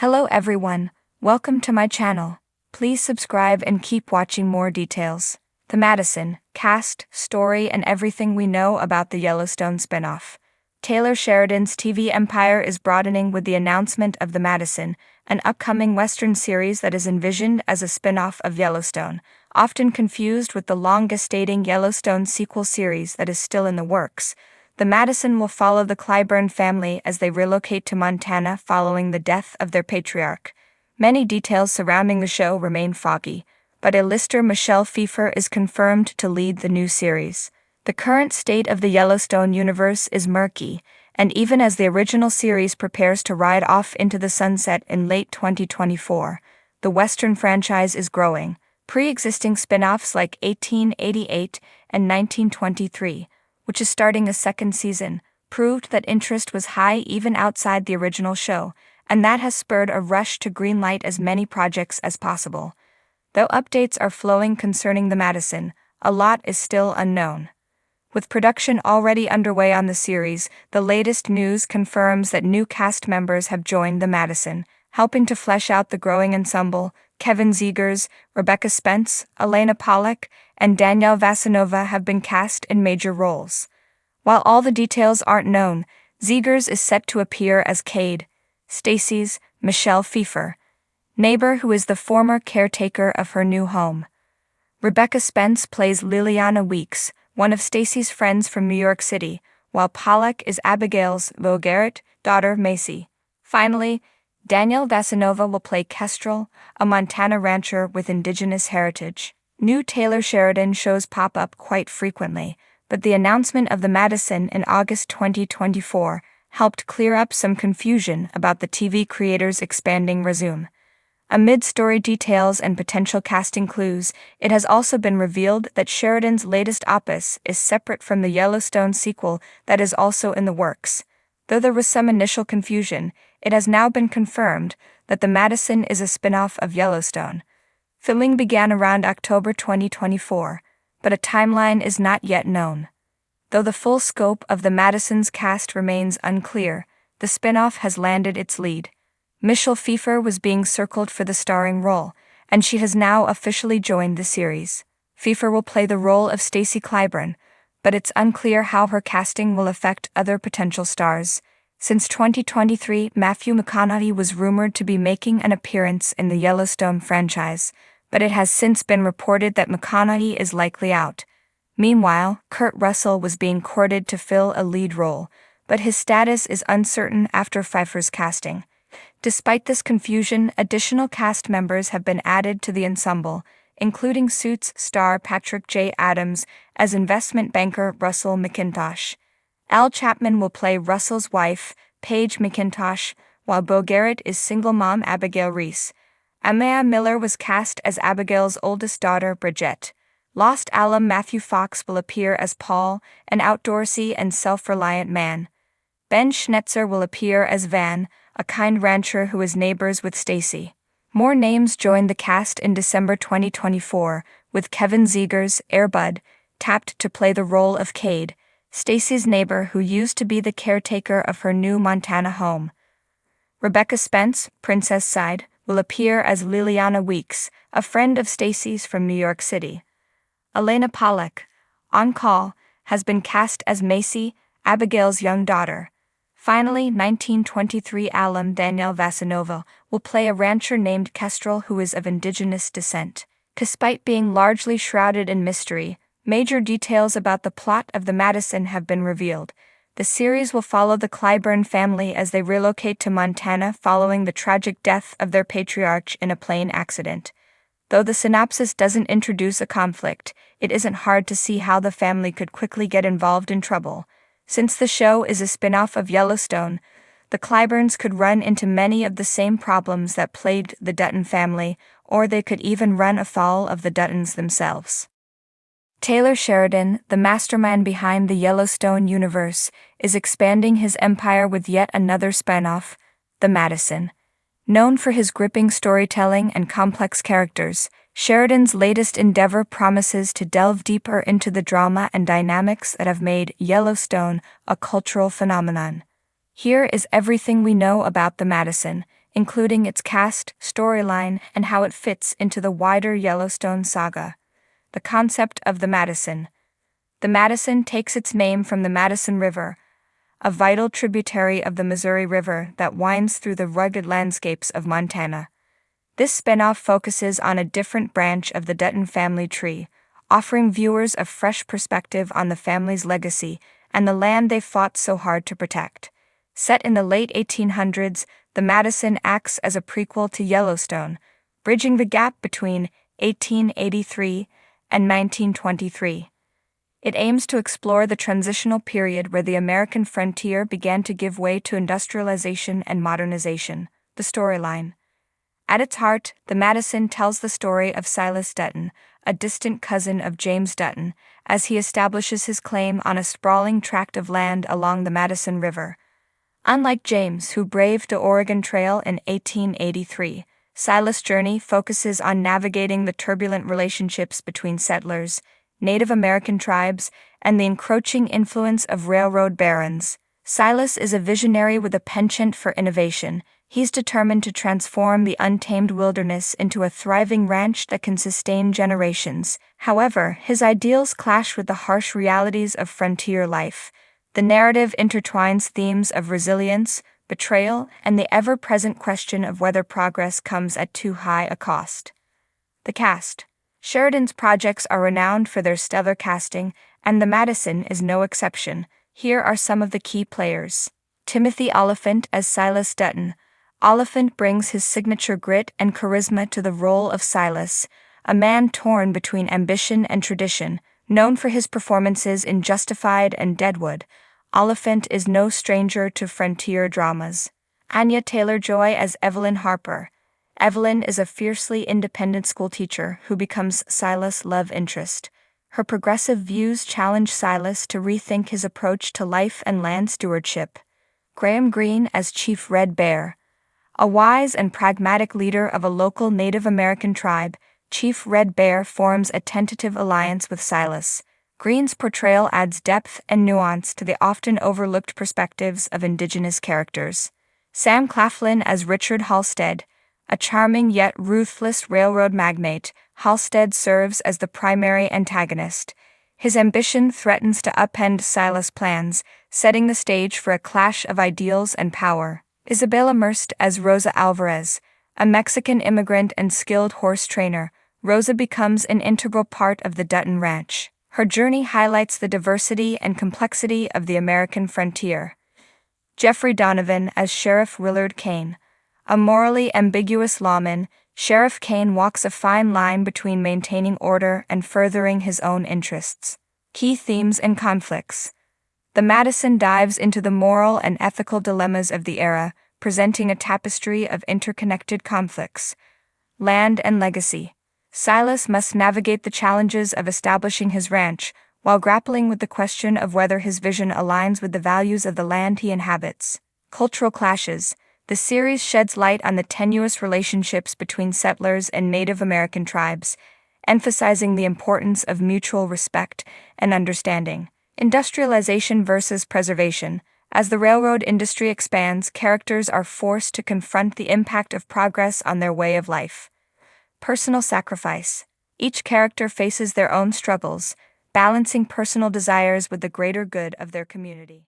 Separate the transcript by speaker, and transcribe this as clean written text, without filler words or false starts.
Speaker 1: Hello everyone, welcome to my channel. Please subscribe and keep watching more details. The Madison, cast, story and everything we know about the Yellowstone spinoff. Taylor Sheridan's TV empire is broadening with the announcement of The Madison, an upcoming Western series that is envisioned as a spinoff of Yellowstone, often confused with the long-gestating Yellowstone sequel series that is still in the works. The Madison will follow the Clyburn family as they relocate to Montana following the death of their patriarch. Many details surrounding the show remain foggy, but A-lister Michelle Pfeiffer is confirmed to lead the new series. The current state of the Yellowstone universe is murky, and even as the original series prepares to ride off into the sunset in late 2024, the Western franchise is growing. Pre-existing spin-offs like 1888 and 1923, which is starting a second season, proved that interest was high even outside the original show, and that has spurred a rush to greenlight as many projects as possible. Though updates are flowing concerning the Madison, a lot is still unknown. With production already underway on the series, the latest news confirms that new cast members have joined the Madison, helping to flesh out the growing ensemble. Kevin Zegers, Rebecca Spence, Elena Pollack, and Danielle Vasanova have been cast in major roles. While all the details aren't known, Zegers is set to appear as Cade, Stacy's Michelle Pfeiffer, neighbor who is the former caretaker of her new home. Rebecca Spence plays Liliana Weeks, one of Stacy's friends from New York City, while Pollack is Abigail's Garrett daughter Macy. Finally, Danielle Vasanova will play Kestrel, a Montana rancher with indigenous heritage. New Taylor Sheridan shows pop up quite frequently, but the announcement of the Madison in August 2024 helped clear up some confusion about the TV creator's expanding resume. Amid story details and potential casting clues, it has also been revealed that Sheridan's latest opus is separate from the Yellowstone sequel that is also in the works. Though there was some initial confusion, it has now been confirmed that the Madison is a spin-off of Yellowstone. Filming began around October 2024, but a timeline is not yet known. Though the full scope of the Madison's cast remains unclear, the spin-off has landed its lead. Michelle Pfeiffer was being circled for the starring role, and she has now officially joined the series. Pfeiffer will play the role of Stacy Clyburn, but it's unclear how her casting will affect other potential stars. Since 2023, Matthew McConaughey was rumored to be making an appearance in the Yellowstone franchise, but it has since been reported that McConaughey is likely out. Meanwhile, Kurt Russell was being courted to fill a lead role, but his status is uncertain after Pfeiffer's casting. Despite this confusion, additional cast members have been added to the ensemble, including Suits star Patrick J. Adams as investment banker Russell McIntosh. Al Chapman will play Russell's wife, Paige McIntosh, while Bo Garrett is single mom Abigail Reese. Amaya Miller was cast as Abigail's oldest daughter, Bridget. Lost alum Matthew Fox will appear as Paul, an outdoorsy and self-reliant man. Ben Schnetzer will appear as Van, a kind rancher who is neighbors with Stacy. More names joined the cast in December 2024, with Kevin Zegers, Airbud, tapped to play the role of Cade, Stacy's neighbor who used to be the caretaker of her new Montana home. Rebecca Spence, Princess Side, will appear as Liliana Weeks, a friend of Stacy's from New York City. Elena Pollack, on call, has been cast as Macy, Abigail's young daughter. Finally, 1923 alum Danielle Vasanova will play a rancher named Kestrel who is of indigenous descent. Despite being largely shrouded in mystery, major details about the plot of the Madison have been revealed. The series will follow the Clyburn family as they relocate to Montana following the tragic death of their patriarch in a plane accident. Though the synopsis doesn't introduce a conflict, it isn't hard to see how the family could quickly get involved in trouble. Since the show is a spin-off of Yellowstone, the Clyburns could run into many of the same problems that plagued the Dutton family, or they could even run afoul of the Duttons themselves. Taylor Sheridan, the mastermind behind the Yellowstone universe, is expanding his empire with yet another spin-off, The Madison. Known for his gripping storytelling and complex characters, Sheridan's latest endeavor promises to delve deeper into the drama and dynamics that have made Yellowstone a cultural phenomenon. Here is everything we know about the Madison, including its cast, storyline, and how it fits into the wider Yellowstone saga. The concept of the Madison. The Madison takes its name from the Madison River, a vital tributary of the Missouri River that winds through the rugged landscapes of Montana. This spinoff focuses on a different branch of the Dutton family tree, offering viewers a fresh perspective on the family's legacy and the land they fought so hard to protect. Set in the late 1800s, the Madison acts as a prequel to Yellowstone, bridging the gap between 1883 and 1923. It aims to explore the transitional period where the American frontier began to give way to industrialization and modernization. The storyline. At its heart, the Madison tells the story of Silas Dutton, a distant cousin of James Dutton, as he establishes his claim on a sprawling tract of land along the Madison River. Unlike James, who braved the Oregon Trail in 1883, Silas' journey focuses on navigating the turbulent relationships between settlers, Native American tribes, and the encroaching influence of railroad barons. Silas is a visionary with a penchant for innovation. He's determined to transform the untamed wilderness into a thriving ranch that can sustain generations. However, his ideals clash with the harsh realities of frontier life. The narrative intertwines themes of resilience, betrayal, and the ever-present question of whether progress comes at too high a cost. The cast. Sheridan's projects are renowned for their stellar casting, and the Madison is no exception. Here are some of the key players. Timothy Olyphant as Silas Dutton. Olyphant brings his signature grit and charisma to the role of Silas, a man torn between ambition and tradition. Known for his performances in Justified and Deadwood, Olyphant is no stranger to frontier dramas. Anya Taylor-Joy as Evelyn Harper. Evelyn is a fiercely independent schoolteacher who becomes Silas' love interest. Her progressive views challenge Silas to rethink his approach to life and land stewardship. Graham Greene as Chief Red Bear. A wise and pragmatic leader of a local Native American tribe, Chief Red Bear forms a tentative alliance with Silas. Greene's portrayal adds depth and nuance to the often overlooked perspectives of Indigenous characters. Sam Claflin as Richard Halstead. A charming yet ruthless railroad magnate, Halstead serves as the primary antagonist. His ambition threatens to upend Silas' plans, setting the stage for a clash of ideals and power. Isabella Merced as Rosa Alvarez. A Mexican immigrant and skilled horse trainer, Rosa becomes an integral part of the Dutton Ranch. Her journey highlights the diversity and complexity of the American frontier. Jeffrey Donovan as Sheriff Willard Kane. A morally ambiguous lawman, Sheriff Kane walks a fine line between maintaining order and furthering his own interests. Key themes and conflicts. The Madison dives into the moral and ethical dilemmas of the era, presenting a tapestry of interconnected conflicts. Land and legacy. Silas must navigate the challenges of establishing his ranch, while grappling with the question of whether his vision aligns with the values of the land he inhabits. Cultural clashes. The series sheds light on the tenuous relationships between settlers and Native American tribes, emphasizing the importance of mutual respect and understanding. Industrialization versus preservation. As the railroad industry expands, characters are forced to confront the impact of progress on their way of life. Personal sacrifice. Each character faces their own struggles, balancing personal desires with the greater good of their community.